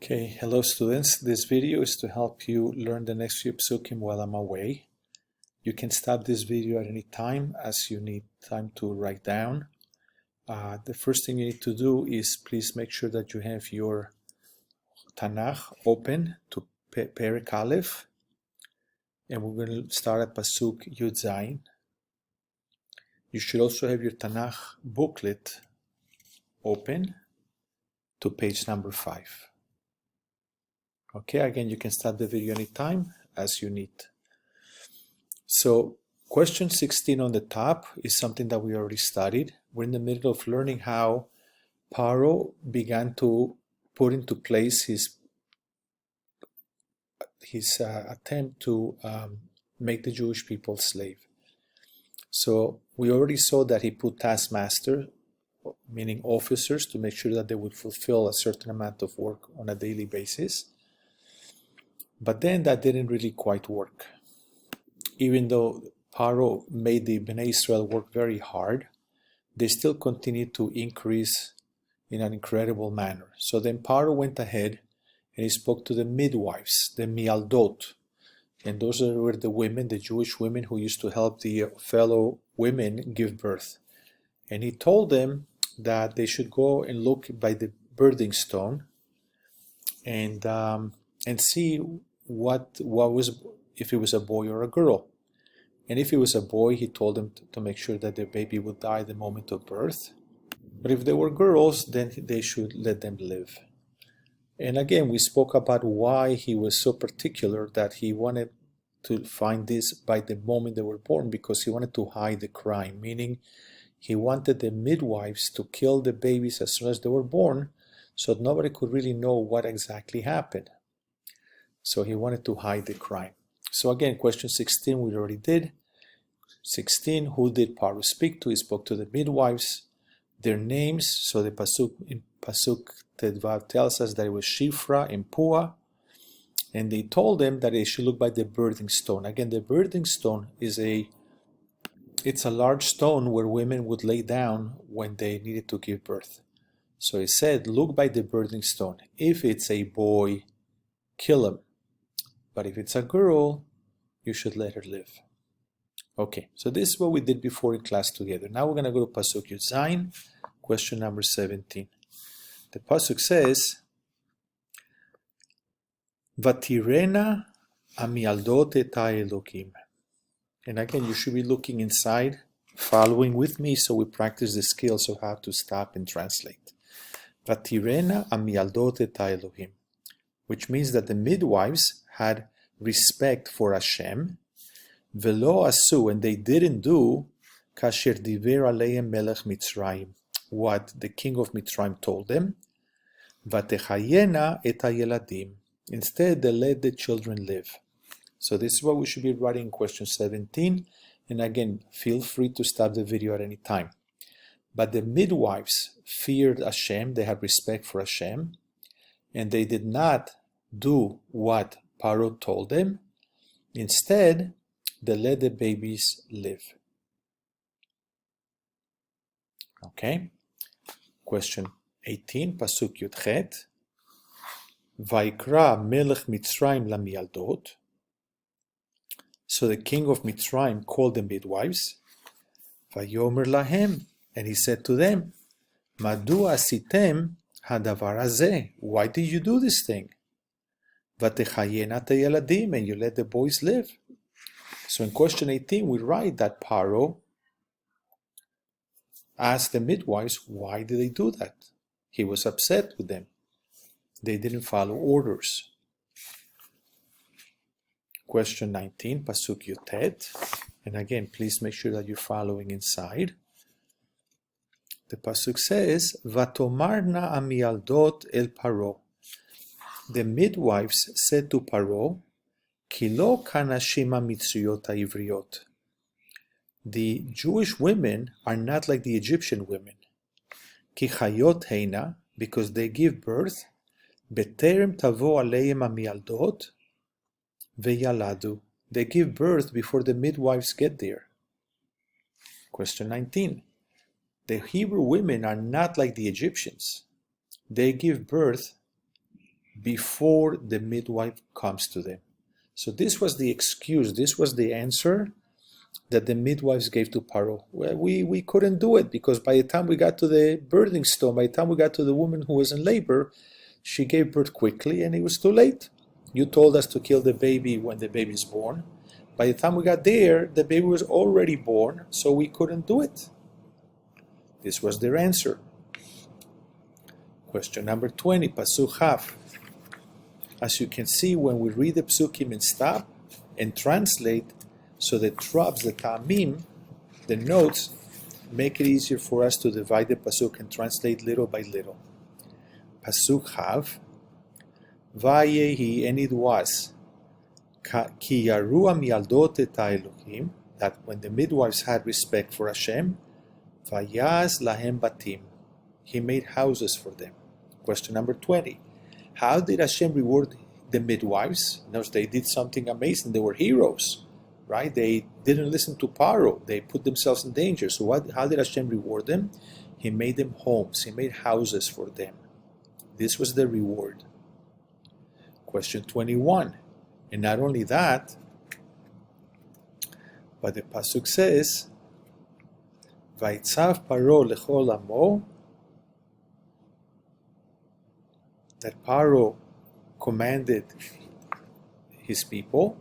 Okay, hello students. This video is to help you learn the next few psukim while I'm away. You can stop this video at any time as you need time to write down. The first thing you need to do is please make sure that you have your Tanakh open to Perek Aleph, and we're going to start at Pasuk Yud Zayin. You should also have your Tanakh booklet open to page number 5. Okay, again, you can start the video anytime as you need. So, question 16 on the top is something that we already studied. We're in the middle of learning how Paro began to put into place his attempt to make the Jewish people slave. So, we already saw that he put taskmaster, meaning officers, to make sure that they would fulfill a certain amount of work on a daily basis. But then that didn't really quite work. Even though Paro made the Bnei Israel work very hard, they still continued to increase in an incredible manner. So then Paro went ahead and he spoke to the midwives, the mialdot. And those were the women, the Jewish women who used to help the fellow women give birth. And he told them that they should go and look by the birthing stone and see what was, if it was a boy or a girl. And if it was a boy, he told them to make sure that their baby would die at the moment of birth. But if they were girls, then they should let them live. And again, we spoke about why he was so particular that he wanted to find this by the moment they were born, because he wanted to hide the crime, meaning he wanted the midwives to kill the babies as soon as they were born so that nobody could really know what exactly happened. So he wanted to hide the crime. So again, question 16 we already did. 16, who did Paro speak to? He spoke to the midwives, their names. So the Pasuk Tedvav tells us that it was Shifra and Pua. And they told them that they should look by the birthing stone. Again, the birthing stone is it's a large stone where women would lay down when they needed to give birth. So he said, look by the birthing stone. If it's a boy, kill him. But if it's a girl, you should let her live. Okay, so this is what we did before in class together. Now we're going to go to Pasuk Yud Zayin, question number 17. The Pasuk says, Vatirena amialdot et Elokim. And again, you should be looking inside, following with me, so we practice the skills of how to stop and translate. Vatirena amialdot et Elohim, which means that the midwives had respect for Hashem, velo asu, and they didn't do kasher diver aleim melech Mitzrayim, what the king of Mitzrayim told them, vatechayena et hayeladim. Instead, they let the children live. So this is what we should be writing in question 17. And again, feel free to stop the video at any time. But the midwives feared Hashem, they had respect for Hashem, and they did not do what Paro told them. Instead, they let the babies live. Okay. Question 18, Pasuk Yud Chet. Vaikra melech Mitzrayim lamialdot. So the king of Mitzrayim called the midwives. Vayomer lahem, and he said to them, Madu asitem hadavar hazeh. Why did you do this thing? Vatechayena teyeladim, and you let the boys live. So in question 18, we write that Paro asked the midwives, why did they do that? He was upset with them. They didn't follow orders. Question 19, Pasuk Yutet. And again, please make sure that you're following inside. The Pasuk says, Vatomarna amialdot el Paro. The midwives said to Paro, Kilo kanashima mitzuyot ha'ivriot. The Jewish women are not like the Egyptian women. Ki chayot heina, because they give birth, beterem tavo aleim amialdot veyaladu. They give birth before the midwives get there. Question 19. The Hebrew women are not like the Egyptians. They give birth before the midwife comes to them. So this was the excuse, this was the answer that the midwives gave to Paro. Well, we couldn't do it because by the time we got to the birthing stone, by the time we got to the woman who was in labor, she gave birth quickly and it was too late. You told us to kill the baby when the baby is born. By the time we got there, the baby was already born, so we couldn't do it. This was their answer. Question number 20, Pasuk Chaf. As you can see, when we read the psukim and stop and translate, so the trubs, the ta'amim, the notes, make it easier for us to divide the pasuk and translate little by little. Pasuk Chaf, Vayehi, and it was, Ki yaru miyaldot et Elohim, that when the midwives had respect for Hashem, Vayaz lahem batim, He made houses for them. Question number 20. How did Hashem reward the midwives? Notice they did something amazing. They were heroes, right? They didn't listen to Paro. They put themselves in danger. So how did Hashem reward them? He made them homes. He made houses for them. This was the reward. Question 21. And not only that, but the pasuk says, Vaitzav Paro lechol amo, that Paro commanded his people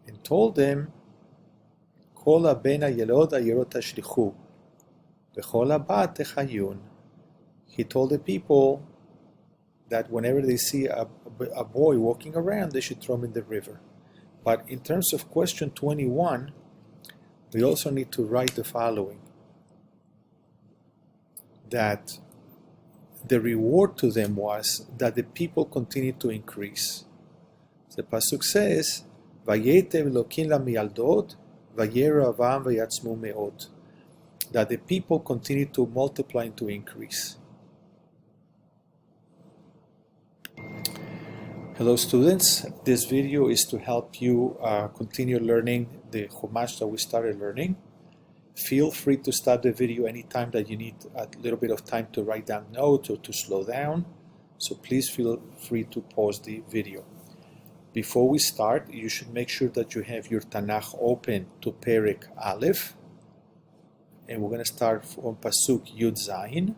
and told them, Kol ben hayelod hayerot tashlichu, v'chol habat techayun. He told the people that whenever they see a boy walking around, they should throw him in the river. But in terms of question 21, we also need to write the following, that the reward to them was that the people continued to increase. The pasuk says, "Vayetev Elokim lamiyaldot, vayeru avam vayatzmu meod," that the people continued to multiply and to increase. Hello students, this video is to help you continue learning the Chumash that we started learning. Feel free to stop the video anytime that you need a little bit of time to write down notes or to slow down. So please feel free to pause the video. Before we start, you should make sure that you have your Tanakh open to Perek Aleph. And we're going to start on Pasuk Yud Zayin.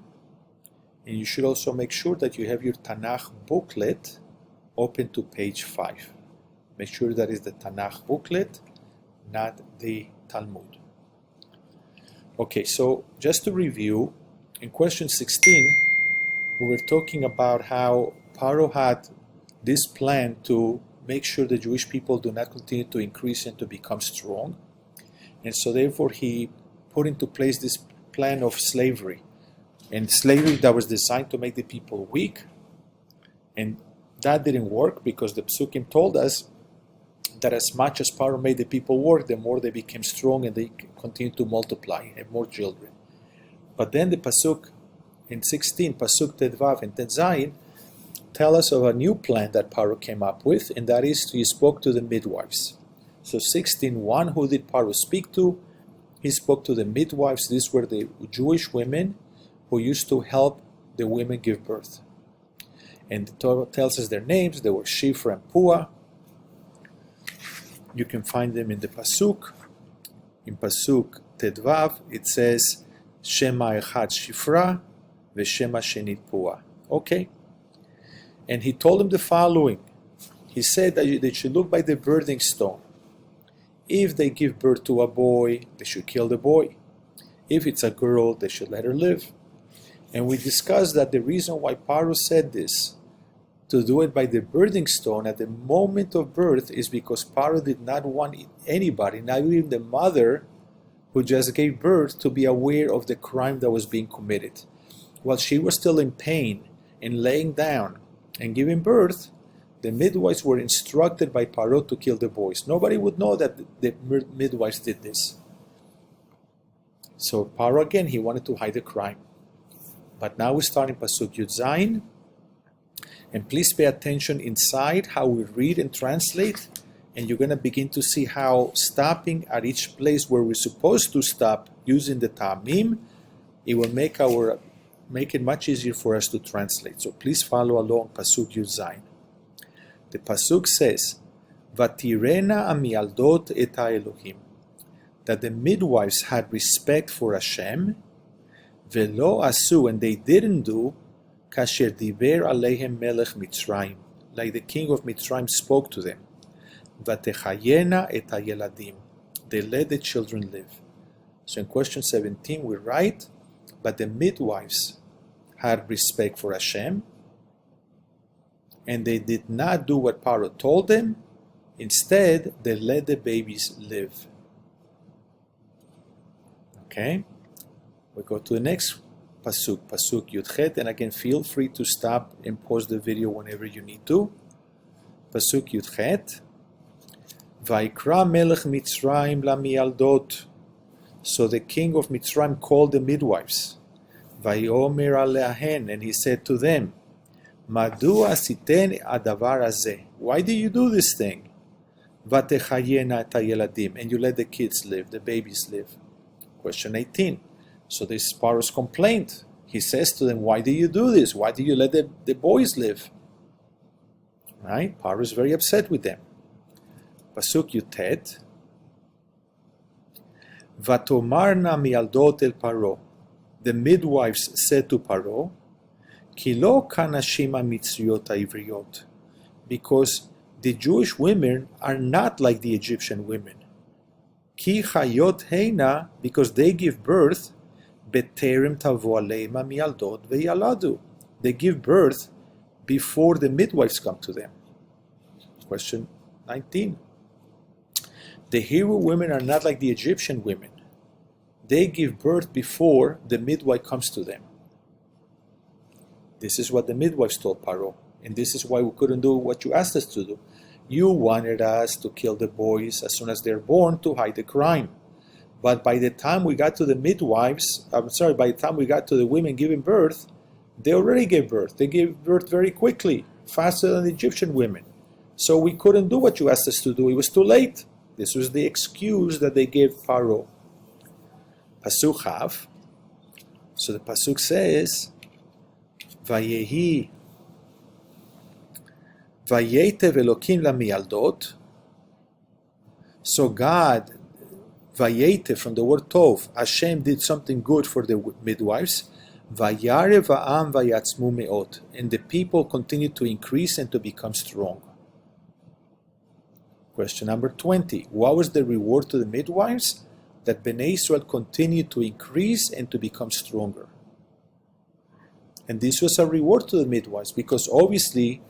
And you should also make sure that you have your Tanakh booklet open to page 5. Make sure that is the Tanakh booklet, not the Talmud. Okay, so just to review, in question 16, we were talking about how Paro had this plan to make sure the Jewish people do not continue to increase and to become strong. And so therefore he put into place this plan of slavery. And slavery that was designed to make the people weak. And that didn't work because the Psukim told us that as much as Paro made the people work, the more they became strong and they continued to multiply and have more children. But then the Pasuk in 16, Pasuk Tedvav and Tedzayin, tell us of a new plan that Paro came up with, and that is he spoke to the midwives. So 16:1, who did Paro speak to? He spoke to the midwives. These were the Jewish women who used to help the women give birth. And the Torah tells us their names. They were Shifra and Pua. You can find them in the Pasuk. In Pasuk Tedvav, it says, Shema Echad Shifra, Veshema Shenit Pua. Okay? And he told them the following. He said that they should look by the birthing stone. If they give birth to a boy, they should kill the boy. If it's a girl, they should let her live. And we discussed that the reason why Paro said this, to do it by the birthing stone at the moment of birth, is because Paro did not want anybody, not even the mother who just gave birth, to be aware of the crime that was being committed. While she was still in pain and laying down and giving birth, the midwives were instructed by Paro to kill the boys. Nobody would know that the midwives did this. So Paro, again, he wanted to hide the crime. But now we start in Pasuk Yud Zayin. And please pay attention inside how we read and translate. And you're going to begin to see how stopping at each place where we're supposed to stop using the ta'amim, it will make our make it much easier for us to translate. So please follow along Pasuk Yud Zayin. The Pasuk says, Vatirena amialdot et Elohim, that the midwives had respect for Hashem, velo asu, and they didn't do, kasher diber aleihem melech Mitzrayim, like the king of Mitzrayim spoke to them. Vatechayena et hayeladim, they let the children live. So in question 17 we write, but the midwives had respect for Hashem, and they did not do what Paro told them. Instead, they let the babies live. Okay? We go to the next Pasuk, Pasuk Yudchet, and again, feel free to stop and pause the video whenever you need to. Pasuk Yudchet, Vaikra melech Mitzrayim lamialdot. So the king of Mitzrayim called the midwives. Vayomer aleahen, and he said to them, Madu asiten adavar hazeh. Why do you do this thing? Vatechayena et hayeladim, and you let the kids live, the babies live. Question 18. So this is Paro's complaint. He says to them, why do you do this? Why do you let the boys live? Right? Paro is very upset with them. Pasuk Yutet. Vatomarna mialdot el Paro. The midwives said to Paro, Ki lo kanashim mitzriot ha'ivriot, because the Jewish women are not like the Egyptian women. Ki chayot heina, because they give birth, beterem tavo aleima mialdot veyaladu. They give birth before the midwives come to them. Question 19. The Hebrew women are not like the Egyptian women. They give birth before the midwife comes to them. This is what the midwives told Paro, and this is why we couldn't do what you asked us to do. You wanted us to kill the boys as soon as they're born to hide the crime. But by the time we got to the midwives, by the time we got to the women giving birth, they already gave birth. They gave birth very quickly, faster than the Egyptian women. So we couldn't do what you asked us to do. It was too late. This was the excuse that they gave Paro. Pasuk Chav. So the Pasuk says, Vayehi Vayetev Elokim lamialdot. So God, Vayetev, from the word Tov, Hashem did something good for the midwives. Vayare va'am vayatzmu me'ot. And the people continued to increase and to become strong. Question number 20. What was the reward to the midwives? That Bnei Israel continued to increase and to become stronger. And this was a reward to the midwives, because obviously,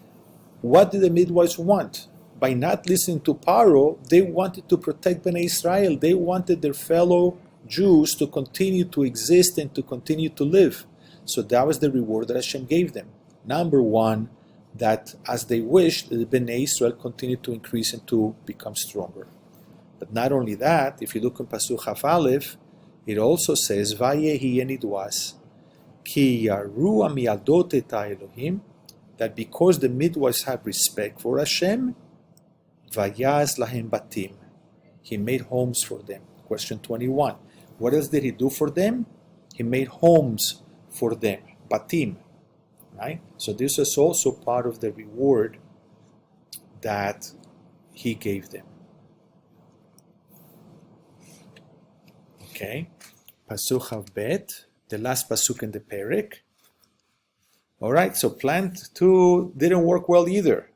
what did the midwives want? By not listening to Paro, they wanted to protect Bnei Israel. They wanted their fellow Jews to continue to exist and to continue to live. So that was the reward that Hashem gave them. Number one, that as they wished, the Bnei Israel continued to increase and to become stronger. But not only that, if you look in Pasuk Chaf Aleph, it also says, Vayehi, and it was, Ki yaru amialdot et Elohim, that because the midwives have respect for Hashem, Vayaz lahem batim, he made homes for them. Question 21. What else did he do for them? He made homes for them, batim. Right? So this is also part of the reward that he gave them. Okay, Pasuk Chav Bet, the last Pasuk in the Perek. Alright, so plan 2 didn't work well either.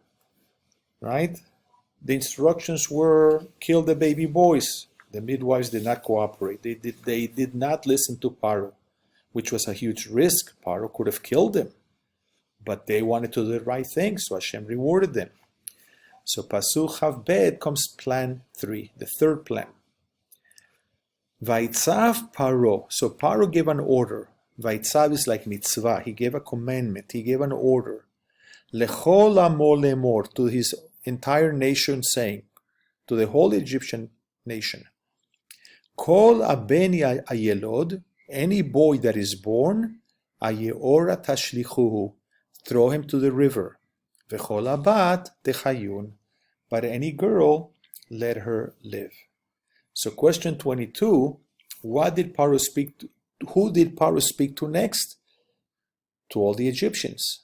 Right? The instructions were kill the baby boys. The midwives did not cooperate. They did not listen to Paro, which was a huge risk. Paro could have killed them. But they wanted to do the right thing, so Hashem rewarded them. So Pasuk Chav Bet comes plan 3, the third plan. Vaitzav Paro. So Paro gave an order. Vaitzav is like mitzvah. He gave a commandment. He gave an order. Lechol amo lemor, to his entire nation, saying, to the whole Egyptian nation, Kol abeni ayelod, any boy that is born, ayeora tashlichuhu, throw him to the river. Vechol abat techayun, but any girl, let her live. So question 22, what did Paro speak to? Who did Paro speak to next? to all the Egyptians.